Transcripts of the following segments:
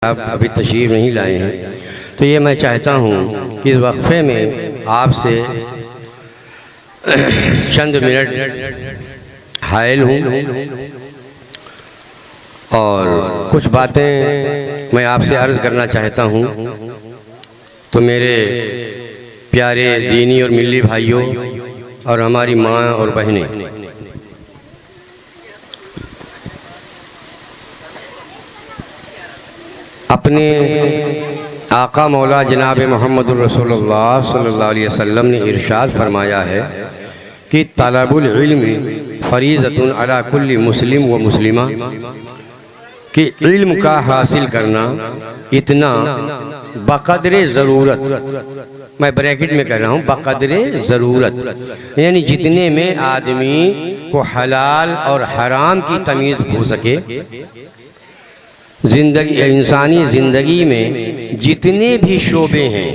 आप अभी तशरीफ़ नहीं लाए हैं, तो ये मैं चाहता हूँ कि इस वक्फे में आपसे चंद मिनट हायल हूँ और कुछ बातें मैं आपसे अर्ज़ करना चाहता हूँ। तो मेरे प्यारे दीनी और मिली भाइयों और हमारी माँ और बहनें, अपने आका मौला जनाब मोहम्मद रसूलुल्लाह सल्लल्लाहु अलैहि वसल्लम ने इरशाद फरमाया है कि तलबुल इल्म फरीज़तुन अला कुल्ली मुस्लिम व मुस्लिमा, कि इल्म का हासिल करना इतना बक़द्रे ज़रूरत, मैं ब्रैकेट में कह रहा हूँ बक़द्रे ज़रूरत, यानी जितने में आदमी को हलाल और हराम की तमीज़ हो सके। जिंदगी, इंसानी ज़िंदगी में जितने भी शोबे हैं,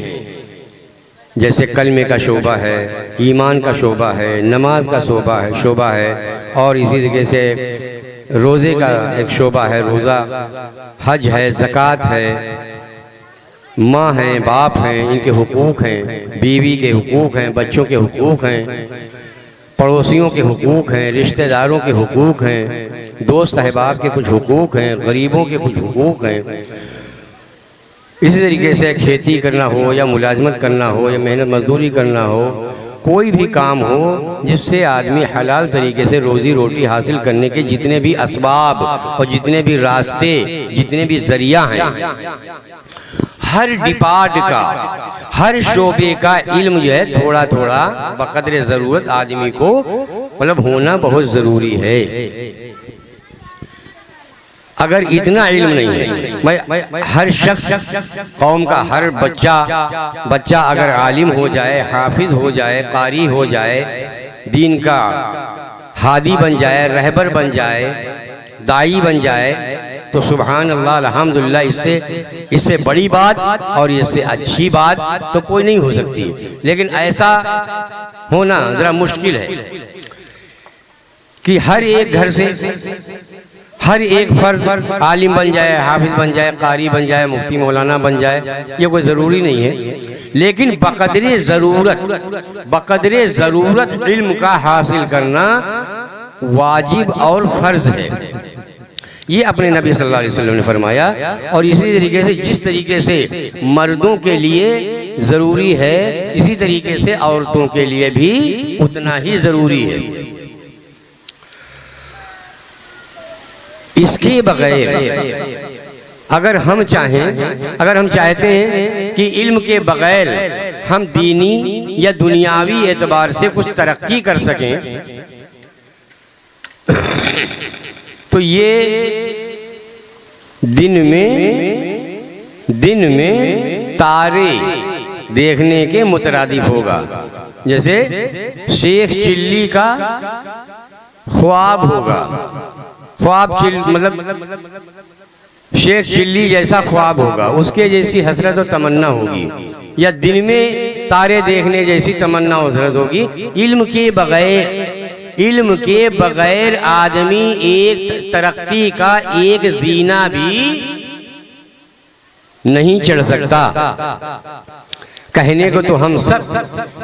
जैसे कलमे का शोबा है, ईमान का शोबा है, नमाज का शोबा है और इसी तरीके से रोज़े का एक शोबा है, रोज़ा, हज है, ज़कात है, माँ हैं, बाप हैं, इनके हुकूक हैं, बीवी के हुकूक हैं, बच्चों के हुकूक हैं, पड़ोसियों के हुकूक हैं, रिश्तेदारों के हुकूक हैं, दोस्त अहबाब के कुछ हुकूक हैं, गरीबों के कुछ हुकूक हैं। इसी तरीके से खेती करना हो या मुलाजमत करना हो या मेहनत मजदूरी करना हो, कोई भी काम हो जिससे आदमी हलाल तरीके से रोज़ी रोटी हासिल करने के जितने भी असबाब और जितने भी रास्ते, जितने भी ज़रिया हैं, हर डिपार्ट का, हर शोबे का इल्म जो है थोड़ा थोड़ा बक़द्रे ज़रूरत आदमी को मतलब होना बहुत ज़रूरी है। अगर इतना इल्म नहीं है, मैं हर शख्स, कौम का हर बच्चा अगर आलिम हो जाए, हाफिज हो जाए, कारी हो जाए, दीन का हादी बन जाए, रहबर बन जाए, दाई बन जाए, तो सुभान अल्लाह अल्हम्दुलिल्लाह, इससे बड़ी बात और इससे अच्छी बात तो कोई नहीं हो सकती। लेकिन ऐसा होना ज़रा मुश्किल है कि हर एक घर से हर एक फर्द आलिम बन जाए, हाफिज बन जाए, कारी बन जाए, मुफ्ती मौलाना बन जाए, ये कोई ज़रूरी नहीं है। लेकिन बक़द्रे ज़रूरत इल्म का हासिल करना वाजिब और फ़र्ज़ है, ये अपने नबी सल्लल्लाहु अलैहि वसल्लम ने फरमाया। और इसी तरीके से जिस तरीके से मर्दों के लिए ज़रूरी है, इसी तरीके से औरतों के लिए भी उतना ही ज़रूरी है। इसके बगैर अगर हम चाहते हैं कि इल्म के बगैर हम दीनी या दुनियावी एतबार से कुछ तरक्की कर सकें, तो ये दिन में तारे देखने के मुतरादिफ होगा। जैसे शेख चिल्ली का ख्वाब होगा, मतलब शेख चिल्ली जैसा ख्वाब होगा, उसके जैसी हसरत और तमन्ना होगी, या दिन में तारे देखने जैसी तमन्ना और हसरत होगी। इल्म के बगैर आदमी एक तरक्की का एक जीना भी नहीं चढ़ सकता। कहने को तो हम सब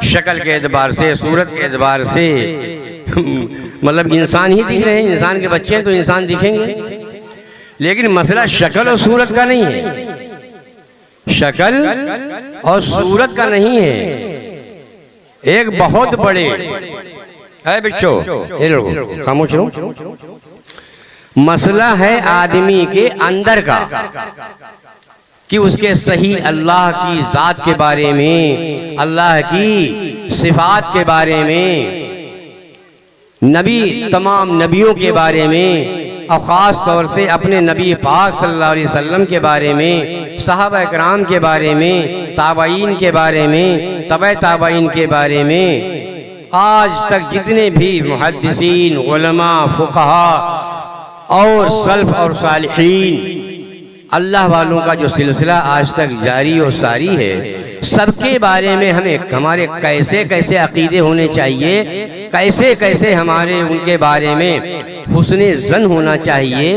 शक्ल के एतबार से, सूरत के एतबार से मतलब इंसान ही दिख रहे हैं, इंसान के बच्चे हैं तो इंसान दिखेंगे, लेकिन मसला शक्ल और सूरत का नहीं है, शक्ल और सूरत का नहीं है। एक बहुत बड़े बच्चों, खामोश रहो, मसला है आदमी के अंदर का, कि उसके सही अल्लाह की ज़ात के बारे में, अल्लाह की सिफात के बारे में, तमाम नबियों के बारे में, और ख़ास तौर से अपने नबी पाक सल्लल्लाहु अलैहि वसल्लम के बारे में, सहाबा इकराम के बारे में, ताबईन के बारे में, तबे ताबईन के बारे में, आज तक जितने भी मुहद्दिसीन, उलमा, फुक़हा और सल्फ और सालिहीन, अल्लाह वालों का जो सिलसिला आज तक जारी और सारी है, सबके बारे में हमारे कैसे कैसे अकीदे होने चाहिए, कैसे कैसे हमारे उनके बारे में हुस्ने ज़न होना चाहिए,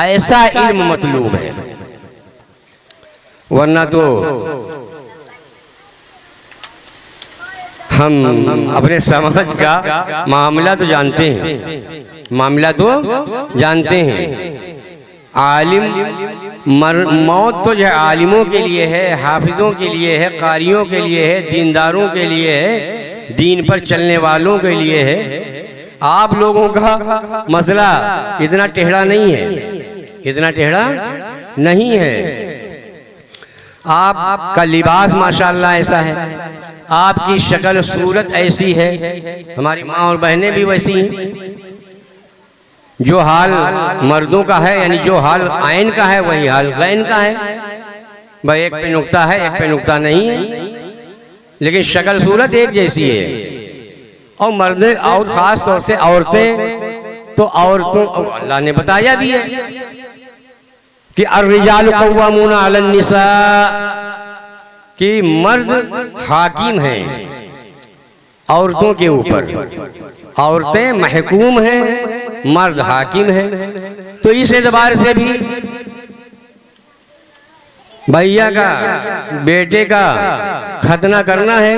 ऐसा इल्म मतलूब है। वरना तो हम अपने समाज का मामला तो जानते हैं, मामला तो जानते हैं। आलिम मौत तो जो है आलिमों के लिए है, हाफिजों के लिए है, कारियों के लिए है, दीनदारों के लिए है, दीन पर चलने वालों के लिए है। आप लोगों का मसला इतना टेढ़ा नहीं है, इतना टेढ़ा नहीं है। आपका लिबास माशाअल्लाह ऐसा है, आपकी शक्ल सूरत ऐसी है, हमारी माँ और बहनें भी वैसी हैं। जो हाल मर्दों का है, यानी जो हाल आयन का है, वही हाल गैन का है। भाई एक पे नुक्ता है, एक पे नुक्ता नहीं है, लेकिन शक्ल सूरत एक जैसी है। और मर्द और खास तौर से औरतें, तो औरतों अल्लाह ने बताया भी है कि अर्रिजालु कव्वामूना अलन निसा, कि मर्द हाकिम हैं औरतों के ऊपर, औरतें महकूम हैं, मर्द हाकिम हैं। तो इस एतबार से भी भैया का बेटे का खतना करना है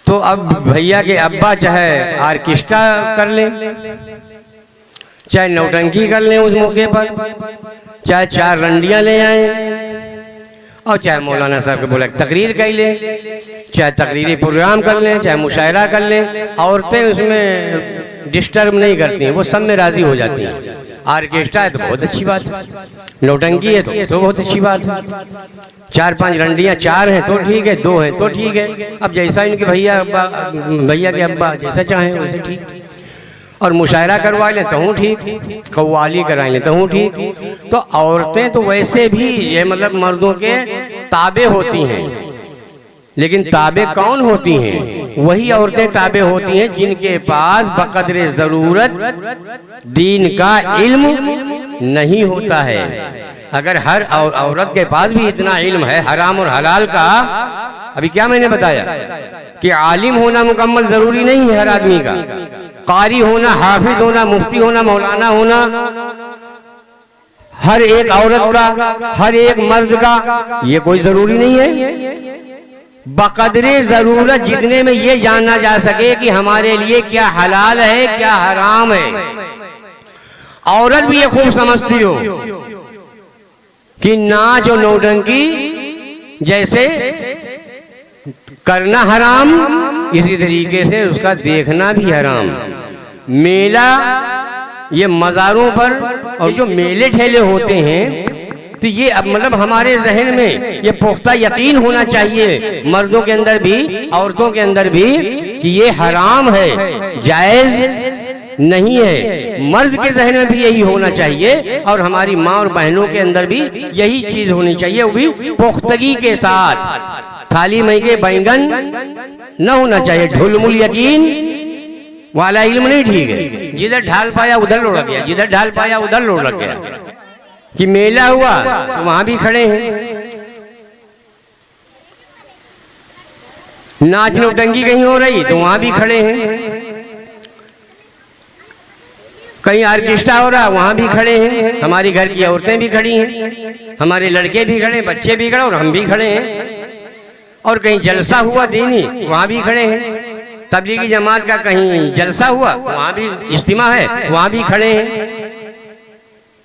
तो अब भैया के अब्बा चाहे आर्केस्ट्रा कर लें, चाहे नौटंकी कर लें उस मौके पर, चाहे 4 रंडियां ले आएं, और चाहे मौलाना साहब के बोला तकरीर कर लें, चाहे तकरीरी प्रोग्राम कर लें, चाहे मुशायरा कर लें। औरतें उसमें डिस्टर्ब नहीं करती हैं, वो सब में राजी हो जाती हैं। आर्केस्ट्रा है तो बहुत अच्छी बात है, नौटंकी है तो बहुत अच्छी बात है, 4-5 रंडियां, 4 हैं तो ठीक है, 2 हैं तो ठीक है। अब जैसा इनके भैया के अब्बा जैसा चाहें वैसे ठीक, और मुशायरा करवा लें तो हूँ ठीक, कव्वाली करा लें तो हूँ ठीक। तो औरतें तो वैसे भी ये मतलब मर्दों के ताबे होती हैं, लेकिन ताबे कौन होती हैं? वही औरतें ताबे होती हैं जिनके पास बकदरे जरूरत दीन का इल्म नहीं होता है। अगर हर औरत के पास भी इतना इल्म है हराम और हलाल का, अभी क्या मैंने बताया कि आलिम होना मुकम्मल जरूरी नहीं है हर आदमी का, कारी होना, हाफिज होना, मुफ्ती होना, मौलाना होना, हर एक औरत का, हर एक मर्द का ये कोई जरूरी नहीं है। बकदरे जरूरत जितने में ये जानना जा सके कि हमारे लिए क्या हलाल है क्या हराम है। औरत भी ये खूब समझती हो कि नाच और नौटंकी जैसे करना हराम, इसी तरीके से उसका देखना भी हराम। मेला, ये मज़ारों पर और जो मेले ठेले होते हैं, तो ये अब मतलब हमारे जहन में ये पुख्ता यकीन होना चाहिए, मर्दों के अंदर भी औरतों के अंदर भी, कि ये हराम है, जायज नहीं है। मर्द के जहन में भी यही होना चाहिए और हमारी माँ और बहनों के अंदर भी यही चीज होनी चाहिए, वो भी पुख्तगी के साथ। थाली में के बैंगन न होना चाहिए, ढुलमुल यकीन वाला इल्म नहीं ठीक है। जिधर ढाल पाया उधर लुढ़क गया, जिधर ढाल पाया उधर लुढ़क गया। कि मेला हुआ तो वहां भी खड़े हैं, नाच नौटंकी कहीं हो रही तो वहां भी खड़े हैं, कहीं आर्केस्ट्रा हो रहा वहां भी खड़े हैं। हमारी घर की औरतें भी खड़ी हैं, हमारे लड़के भी खड़े, बच्चे भी खड़े और हम भी खड़े हैं। और कहीं जलसा हुआ दीनी वहां भी खड़े हैं, तबलीगी जमात का कहीं जलसा हुआ वहां भी इज्तिमा है वहां भी खड़े हैं।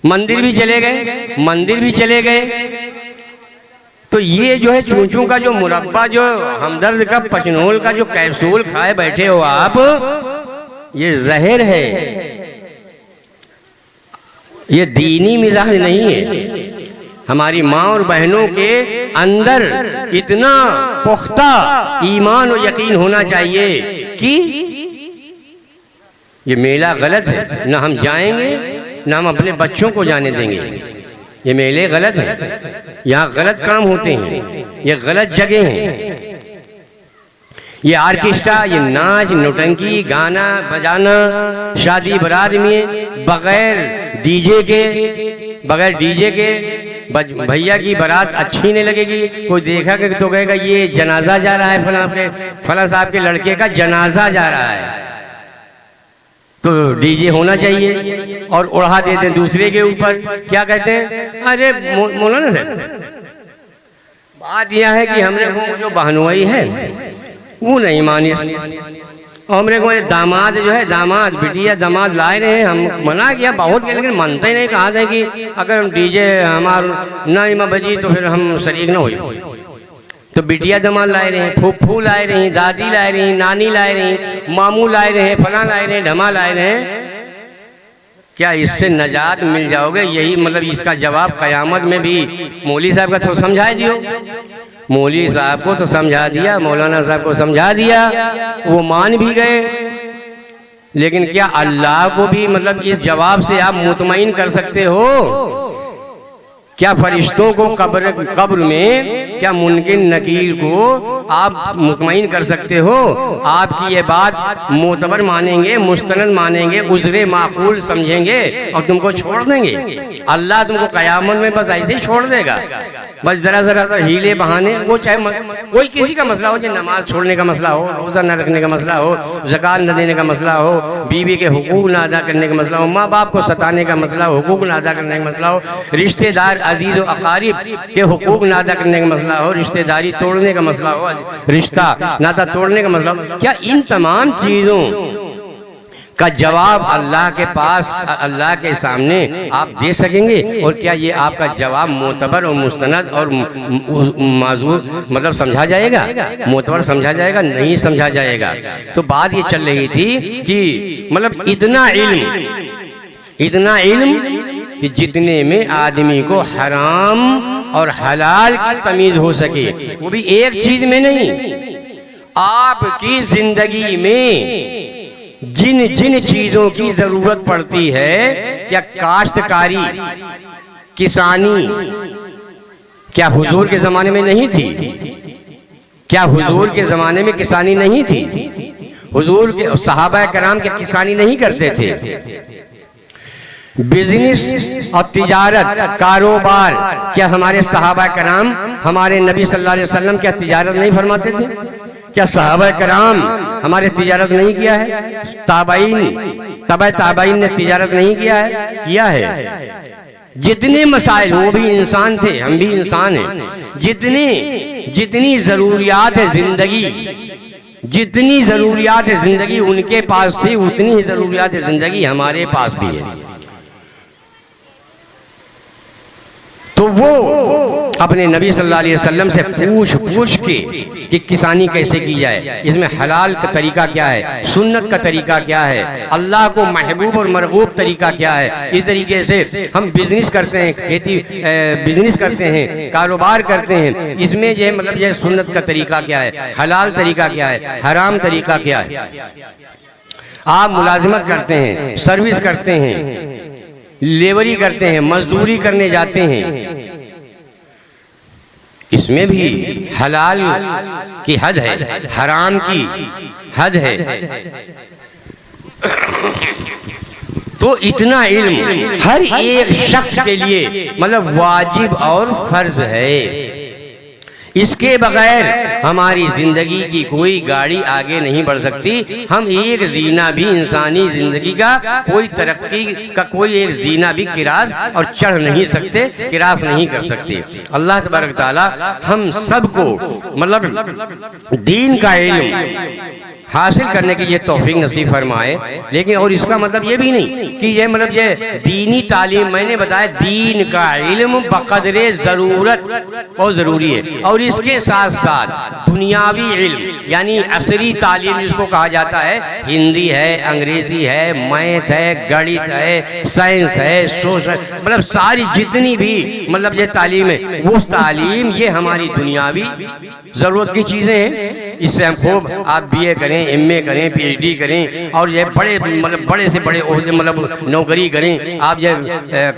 मंदिर भी चले गए, मंदिर भी चले गए। तो ये जो है चूचू का जो मुरब्बा, जो हमदर्द का पचनोल का जो कैप्सूल खाए बैठे हो आप, ये जहर है, ये दीनी मिजाज नहीं है। हमारी माँ और बहनों के अंदर इतना पुख्ता ईमान और यकीन होना चाहिए कि ये मेला गलत है, ना हम जाएंगे ना हम अपने बच्चों को जाने देंगे। ये मेले गलत हैं, यहाँ गलत काम होते हैं, ये गलत जगह हैं। ये आर्केस्ट्रा, ये नाच नौटंकी, गाना बजाना शादी बारात में बगैर डीजे के भैया की बारात अच्छी नहीं लगेगी। कोई देखा कि तो कहेगा ये जनाजा जा रहा है, फला साहब के लड़के का जनाजा जा रहा है, तो डीजे होना चाहिए और उड़ा देते हैं दूसरे के ऊपर। क्या कहते हैं, अरे मौलाना साहब बात यह है कि हमने वो जो बहनोई है वो नहीं मानी, और हमने को दामाद जो है, दामाद बिटिया दामाद लाए रहे हैं, हम मना किया बहुत किया लेकिन मानते ही नहीं। कहा था कि अगर डीजे हमारा ना बजी तो फिर हम शरीक ना हो। तो बिटिया दामाद लाए रहे हैं, फूफू लाए रही, दादी लाए रही, नानी लाए रही, मामू लाए रहे, फला लाए रहे, ढमा लाए रहे। क्या इससे नजात मिल जाओगे? यही मतलब इसका जवाब कयामत में भी मौलवी साहब का तो समझा दियो। मौलवी साहब को तो समझा दिया, मौलाना साहब को समझा दिया, वो मान भी गए। लेकिन क्या अल्लाह को भी मतलब इस जवाब से आप मुतमईन कर सकते हो? क्या फरिश्तों को कब्र में, क्या मुनकिर नकीर को आप मुतमईन कर सकते हो? आपकी ये बात मोतबर मानेंगे, मुस्तनद मानेंगे, उज़्रे माकूल समझेंगे और तुमको छोड़ देंगे। अल्लाह तुमको कयामत में बस ऐसे ही छोड़ देगा। बस जरा जरा सा हीले बहाने, वो चाहे कोई किसी का मसला हो, चाहे नमाज छोड़ने का मसला हो, रोज़ा न रखने का मसला हो, ज़कात न देने का मसला हो, बीवी के हुकूक न अदा करने का मसला हो, माँ बाप को सताने का मसला हो, हुकूक न अदा करने का मसला हो, रिश्तेदार अजीज और अकारिब के हुकूक न अदा करने का मसला हो, रिश्तेदारी तोड़ने का मसला हो, रिश्ता नाता तोड़ने का मसला हो, क्या इन तमाम चीज़ों का जवाब अल्लाह के पास, अल्लाह के सामने आप दे सकेंगे? और क्या ये आपका जवाब मोतबर और मुस्तनद और माजूर मतलब समझा जाएगा? मोतबर समझा जाएगा? नहीं समझा जाएगा। तो बात ये चल रही थी कि मतलब इतना इल्म कि जितने में आदमी को हराम और हलाल की तमीज हो सके, वो भी एक चीज में नहीं। आपकी जिंदगी में जिन जिन चीजों की जरूरत पड़ती है, क्या काश्तकारी, किसानी क्या हुजूर के जमाने में नहीं थी? क्या हुजूर के जमाने में किसानी नहीं थी? हुजूर के सहाबा कराम के किसानी नहीं करते थे? बिजनेस और तिजारत, कारोबार, क्या हमारे सहाबा कराम, हमारे नबी सल्लल्लाहु अलैहि वसल्लम क्या तिजारत नहीं फरमाते थे? क्या सहाबा कराम हमारे तिजारत नहीं किया है? ताबाइन ने तिजारत नहीं किया है? किया है। जितने मसाइल, वो भी इंसान थे, हम भी इंसान हैं, जितनी जरूरियात है जिंदगी, जितनी जरूरियात है जिंदगी उनके पास थी, उतनी ही जरूरियात है जिंदगी हमारे पास भी है। तो वो अपने नबी सल्लल्लाहु अलैहि वसल्लम से पूछ के कि किसानी कैसे की जाए, इसमें हलाल का तरीका क्या है, सुन्नत का तरीका क्या है, अल्लाह को महबूब और मरगूब तरीका क्या है। इस तरीके से हम बिजनेस करते हैं, खेती बिजनेस करते हैं, कारोबार करते हैं, इसमें ये मतलब ये सुन्नत का तरीका क्या है, हलाल तरीका क्या है, हराम तरीका क्या है। आप मुलाजिमत करते हैं, सर्विस करते हैं, लेबरी करते हैं, मजदूरी करने जाते हैं, इसमें भी हलाल की हद है, हराम की हद है। तो इतना इल्म हर एक शख्स के लिए मतलब वाजिब और फर्ज है। इसके बगैर हमारी जिंदगी की कोई गाड़ी आगे नहीं बढ़ सकती। हम एक जीना भी इंसानी जिंदगी का कोई तरक्की का कोई एक जीना भी किरास और चढ़ नहीं सकते, किरास नहीं कर सकते। अल्लाह तबारक ताला हम सबको मतलब दीन का इल्म हासिल करने की ये तौफीक नसीब फरमाए। लेकिन और इसका मतलब ये भी नहीं कि ये मतलब ये दीनी तालीम, मैंने बताया दीन का इल्म बक़दरे ज़रूरत बहुत ज़रूरी है, और इसके साथ साथ दुनियावी इल्म यानी असरी तालीम जिसको कहा जाता है, हिंदी है, अंग्रेजी है, मैथ है, गणित है, साइंस है, सोशल, मतलब सारी जितनी भी मतलब ये तालीम है, वो तालीम ये हमारी दुनियावी ज़रूरत की चीज़ें हैं। इससे हम खूब आप BA करें, MA करें, PhD करें और ये बड़े मतलब बड़े से बड़े ओहदे मतलब नौकरी करें, आप ये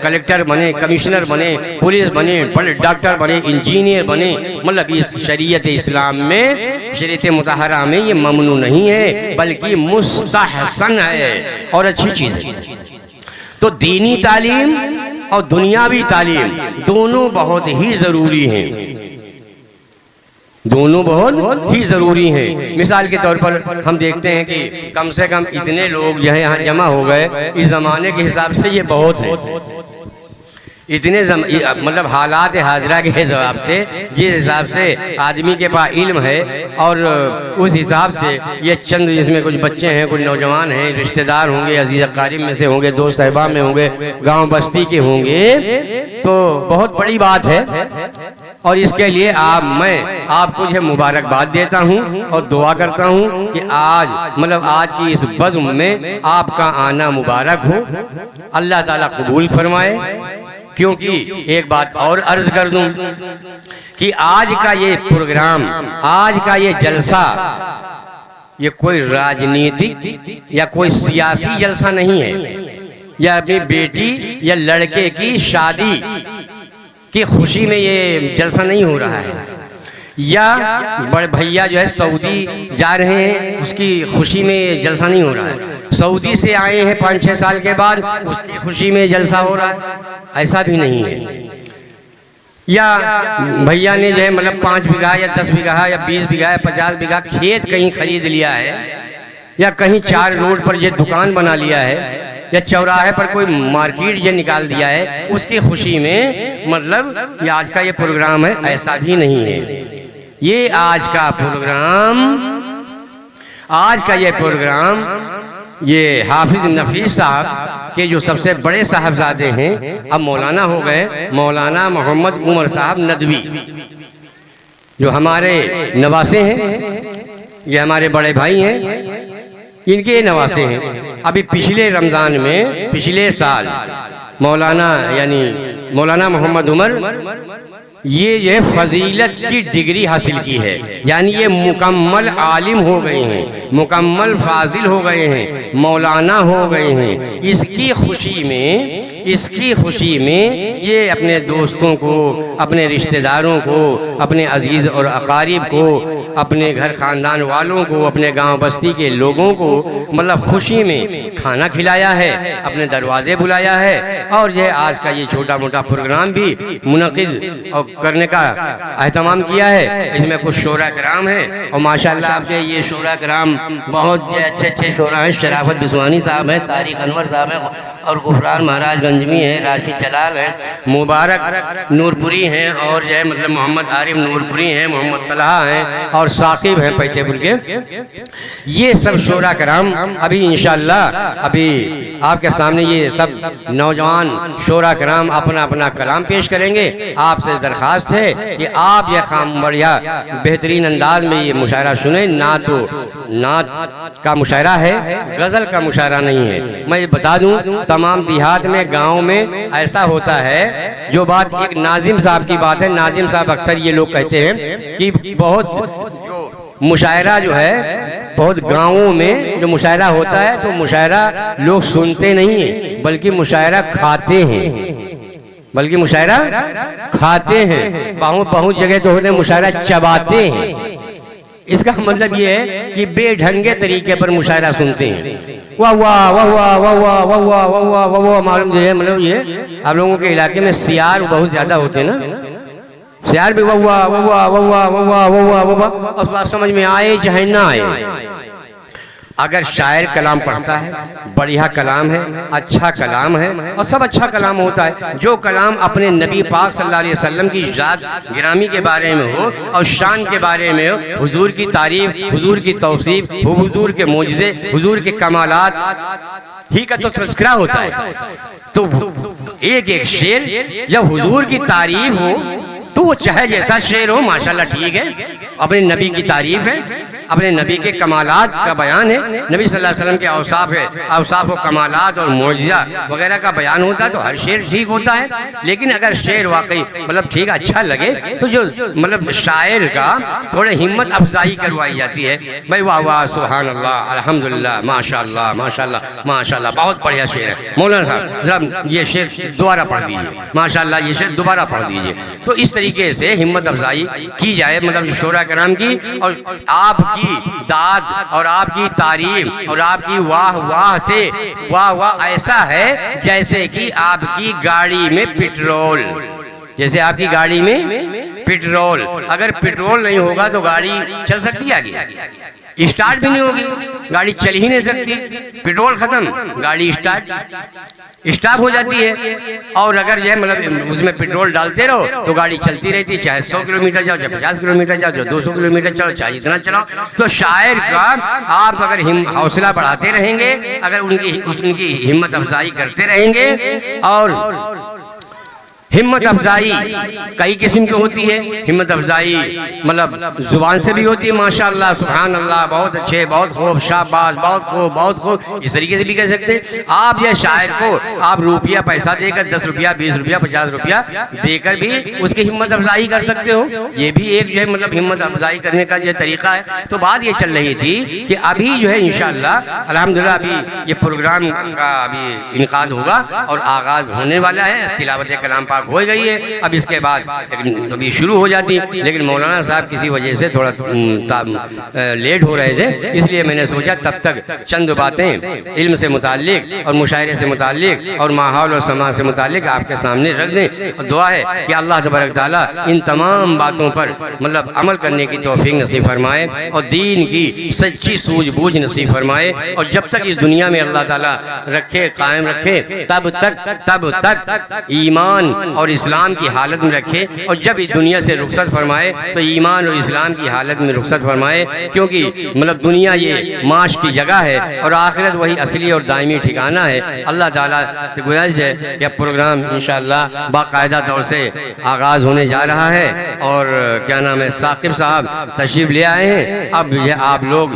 कलेक्टर बने, कमिश्नर बने, पुलिस बने, बड़े डॉक्टर बने, इंजीनियर बने, मतलब इस शरीयत इस्लाम में, शरीयत मुतहरा में ये ममनू नहीं है बल्कि मुस्तहसन है और अच्छी चीज़ है। तो दीनी तालीम और दुनियावी तालीम दोनों बहुत ही ज़रूरी हैं, दोनों बहुत ही ज़रूरी हैं। मिसाल के तौर पर हम देखते हैं कि कम से कम इतने लोग जो है यहाँ जमा हो गए, इस ज़माने के हिसाब से ये बहुत है। इतने मतलब हालात हाजरा के हिसाब से, जिस हिसाब से आदमी के पास इल्म है और उस हिसाब से ये चंद, जिसमें कुछ बच्चे हैं, कुछ नौजवान हैं, रिश्तेदार होंगे, अजीज़ अकारिब में से होंगे, दोस्त अहबाब में होंगे, गांव बस्ती के होंगे, तो बहुत बड़ी बात है। और इसके लिए मैं आपको जो मुबारकबाद देता हूँ और दुआ करता हूँ कि आज की इस बज़्म में आपका आना मुबारक हो, अल्लाह ताला कबूल फरमाए। क्योंकि एक बात और अर्ज कर दूं कि आज का ये प्रोग्राम, आज का ये जलसा, ये कोई राजनीतिक या कोई सियासी जलसा नहीं है, या अपनी बेटी या लड़के की शादी की खुशी में ये जलसा नहीं हो रहा है, या बड़े भैया जो है सऊदी जा रहे हैं उसकी खुशी में ये जलसा नहीं हो रहा है, सऊदी से आए हैं 5-6 साल के बाद उसकी खुशी में जलसा हो रहा है, ऐसा भी नहीं है। या भैया ने जो है मतलब 5 बीघा या 10 बीघा या 20 बीघा या 50 बीघा खेत कहीं खरीद लिया है, या कहीं 4 रोड पर ये दुकान बना लिया है, या चौराहे पर कोई मार्केट ये निकाल दिया है, उसकी खुशी में मतलब ये आज का ये प्रोग्राम है, ऐसा भी नहीं है। ये आज का प्रोग्राम ये हाफिज नफीस साहब के जो सबसे बड़े साहबजादे हैं, अब मौलाना हो गए, मौलाना मोहम्मद उमर साहब नदवी, जो हमारे नवासे हैं, ये हमारे बड़े भाई हैं, इनके नवासे हैं। अभी पिछले रमज़ान में, पिछले साल मौलाना मोहम्मद उमर ये फजीलत की डिग्री हासिल की है, यानी ये मुकम्मल आलिम हो गए हैं, मुकम्मल फाजिल हो गए हैं, मौलाना हो गए हैं। इसकी खुशी में ये अपने दोस्तों को, अपने रिश्तेदारों को, अपने अजीज़ और अकारिब को, अपने घर खानदान वालों को, अपने गांव बस्ती के लोगों को मतलब खुशी में खाना खिलाया है, अपने दरवाजे बुलाया है, और यह आज का ये छोटा मोटा प्रोग्राम भी मुनक़िद और करने का एहतमाम किया है। इसमें कुछ शोरा कराम है, और माशाअल्लाह आपके ये शोरा कराम बहुत अच्छे शोरा हैं। शराफत बिस्वानी साहब हैं, तारिक अनवर साहब हैं, और गुफरान महाराजगंज में है, राशिद जलाल हैं, मुबारक नूरपुरी हैं, और जो है मतलब मोहम्मद आरिफ नूरपुरी हैं, मोहम्मद तलहा हैं, और साकिब हैं पैतेपुर के। ये सब शोरा कराम अभी इंशाअल्लाह अभी आपके सामने ये सब नौजवान शोरा कराम अपना अपना कलाम पेश करेंगे। आपसे दरखास्त है कि आप ये काम बढ़िया बेहतरीन अंदाज में ये मुशायरा सुने। नात का मुशायरा है, गजल का मुशायरा नहीं है। मैं बता दूं, तमाम देहात में, गांव में ऐसा होता है। जो बात एक नाजिम साहब की बात है, नाजिम साहब अक्सर ये लोग कहते हैं कि बहुत मुशायरा जो है, बहुत गांवों में जो मुशायरा होता है, तो मुशायरा लोग सुनते नहीं हैं, बल्कि मुशायरा खाते हैं, बहुत जगह तो होते हैं मुशायरा चबाते हैं। इसका मतलब ये है कि बेढंगे तरीके पर मुशायरा सुनते हैं। वाह वाह वाह वाह वाह वाह वाह वाह वाह वाह वाह वाह। मालूम जो है मतलब ये आप लोगों के इलाके में सियार बहुत ज्यादा होते हैं ना, सियार भी वाह वाह वाह वाह वाह वाह वाह वाह वाह वाह। उस बात समझ में आए चाहे ना आए, अगर शायर कलाम पढ़ता है, बढ़िया कलाम है, अच्छा कलाम है, और सब अच्छा कलाम होता है। जो कलाम अपने नबी पाक सल्लल्लाहु अलैहि वसल्लम की ज़ात गिरामी के बारे में हो और शान के बारे में हो, हुजूर की तारीफ, हुजूर की तौसीफ, हुजूर के मोजज़े, हुजूर के कमालात ही का तो तज़किरा होता है। तो एक एक शेर जब हुजूर की तारीफ हो तो वो चाहे जैसा शेर हो, माशाल्लाह ठीक है, अपने नबी की तारीफ है, अपने नबी के कमालात का बयान है, नबी सल्लल्लाहु अलैहि वसल्लम के औसाफ है, औसाफ और कमालात और मौजिज़ा वगैरह का बयान होता है, तो हर शेर ठीक होता है। लेकिन अगर शेर वाकई मतलब ठीक अच्छा लगे, तो जो मतलब शायर का थोड़े हिम्मत अफजाई करवाई जाती है, भाई वाह वाह सुभान अल्लाह अल्हम्दुलिल्लाह माशाअल्लाह माशाअल्लाह माशाअल्लाह, बहुत बढ़िया शेर है। मौलाना साहब जरा ये शेर दोबारा पढ़ दीजिए, माशाअल्लाह ये शेर दोबारा पढ़ दीजिए। तो इस तरीके से हिम्मत अफजाई की जाए, मतलब शोरा कराम की, और आपकी दाद और आपकी तारीफ और आपकी वाह वाह से वाह वाह ऐसा है जैसे कि आपकी गाड़ी में पेट्रोल, जैसे आपकी गाड़ी में पेट्रोल, अगर पेट्रोल नहीं होगा तो गाड़ी चल सकती है आगे? स्टार्ट भी नहीं होगी, गाड़ी चल ही नहीं सकती। पेट्रोल खत्म, गाड़ी स्टार्ट हो जाती है। और अगर जो है मतलब उसमें पेट्रोल डालते रहो तो गाड़ी चलती रहती है, चाहे 100 किलोमीटर जाओ, चाहे 50 किलोमीटर जाओ, चाहे 200 किलोमीटर चलो, चाहे जितना चलाओ। तो शायर का आप अगर हौसला बढ़ाते रहेंगे, अगर उनकी हिम्मत अफजाई करते रहेंगे, और हिम्मत अफजाई कई किस्म की होती है। हिम्मत अफजाई मतलब जुबान से भी होती है, माशाअल्लाह, सुभान अल्लाह, बहुत अच्छे, बहुत खूब, शाबाश, बहुत खूब, बहुत खूब, इस तरीके से भी कह सकते हैं। आप यह शायर को आप रुपया पैसा देकर 10 रुपया, 20 रुपया, 50 रुपया देकर भी उसकी हिम्मत अफजाई कर सकते हो। ये भी एक जो है मतलब हिम्मत अफजाई करने का जो तरीका है। तो बात ये चल रही थी कि अभी जो है इंशाअल्लाह अल्हम्दुलिल्लाह अभी ये प्रोग्राम का अभी इनकाद होगा और आगाज होने वाला है। तिलावत कलाम हो गई है, अब इसके बाद अभी शुरू हो जाती, लेकिन मौलाना साहब किसी वजह से थोड़ा लेट हो रहे थे, इसलिए मैंने सोचा तब तक चंद बातें इल्म से मुताल्लिक और मुशायरे से मुताल्लिक और माहौल और समाज से मुताल्लिक आपके सामने रख दें। और दुआ है कि अल्लाह तबारक ताला इन तमाम बातों पर मतलब अमल करने की तौफीक नसीब फरमाए और दीन की सच्ची सूझबूझ नसीब फरमाए। और जब तक इस दुनिया में अल्लाह ताला रखे, कायम रखे, तब तक ईमान और इस्लाम की हालत में रखे, और जब इस दुनिया से रुखसत फरमाए तो ईमान और इस्लाम की हालत में रुखसत फरमाए, क्योंकि मतलब दुनिया ये माश की जगह है और आखिरत वही असली और दायमी ठिकाना है। अल्लाह ताला से गुजारिश है कि अब प्रोग्राम इंशाअल्लाह बाकायदा तौर से आगाज होने जा रहा है। और क्या नाम है, साकिब साहब तशरीफ ले आए हैं। अब यह आप लोग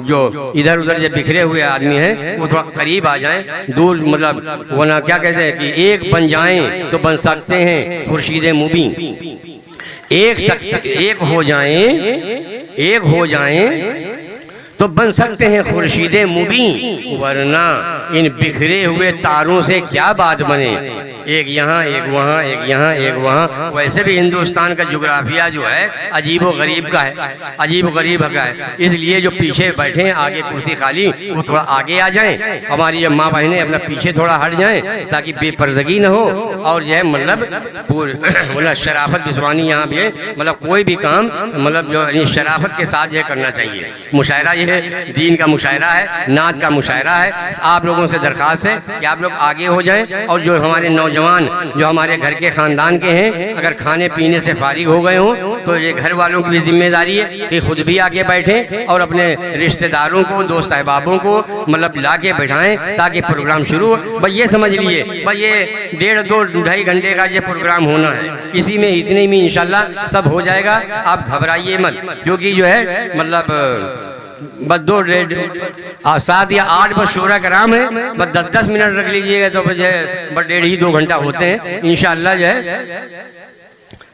जो इधर उधर जो बिखरे हुए आदमी हैं वो थोड़ा करीब आ जाएं, दूर मतलब वरना क्या कहते हैं कि एक बन जाएं तो बन सकते हैं खुर्शीद मुबीन, एक हो जाएं तो बन सकते हैं खुर्शीद मुबीन, वरना इन बिखरे हुए तारों से क्या बात बने। एक यहाँ, एक वहाँ, एक यहाँ, एक वहाँ। वैसे भी हिंदुस्तान का जुग्राफिया जो है अजीब व गरीब का है, अजीब व गरीब का है। इसलिए जो पीछे बैठे हैं आगे कुर्सी खाली, वो थोड़ा आगे आ जाएं। हमारी जब माँ बहनें अपना पीछे थोड़ा हट जाएं ताकि बेपर्दगी न हो। और यह मतलब शराफत बिस्वानी यहाँ भी है, मतलब कोई भी काम मतलब जो शराफत के साथ यह करना चाहिए। मुशायरा ये है, दीन का मुशायरा है, नात का मुशायरा है। आप लोगों से दरखास्त है कि आप लोग आगे हो जाएं। और जो हमारे नौजवान जो हमारे घर के खानदान के हैं, अगर खाने पीने से फारिग हो गए हों तो ये घर वालों की भी जिम्मेदारी है कि खुद भी आके बैठें और अपने रिश्तेदारों को, दोस्त अहबाबों को मतलब ला के बैठाएं ताकि प्रोग्राम शुरू हो। भाई ये समझ लिए भाई ये 1.5-2-2.5 घंटे का ये प्रोग्राम होना है, इसी में इतने में इंशाल्लाह सब हो जाएगा। आप घबराइए मत, क्योंकि जो है मतलब बस 7 या 8 बस शोरा कराम है, बस 10-10 मिनट रख लीजिएगा तो बस 1.5-2 घंटा होते हैं इंशाअल्लाह। जो है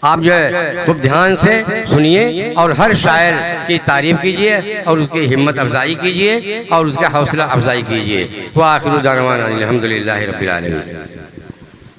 आप जो है खूब ध्यान से सुनिए और हर शायर की तारीफ कीजिए और उसकी हिम्मत अफजाई कीजिए और उसका हौसला अफजाई कीजिए। व आखिर दावाना अल्हम्दुलिल्लाहि रब्बिल आलमीन।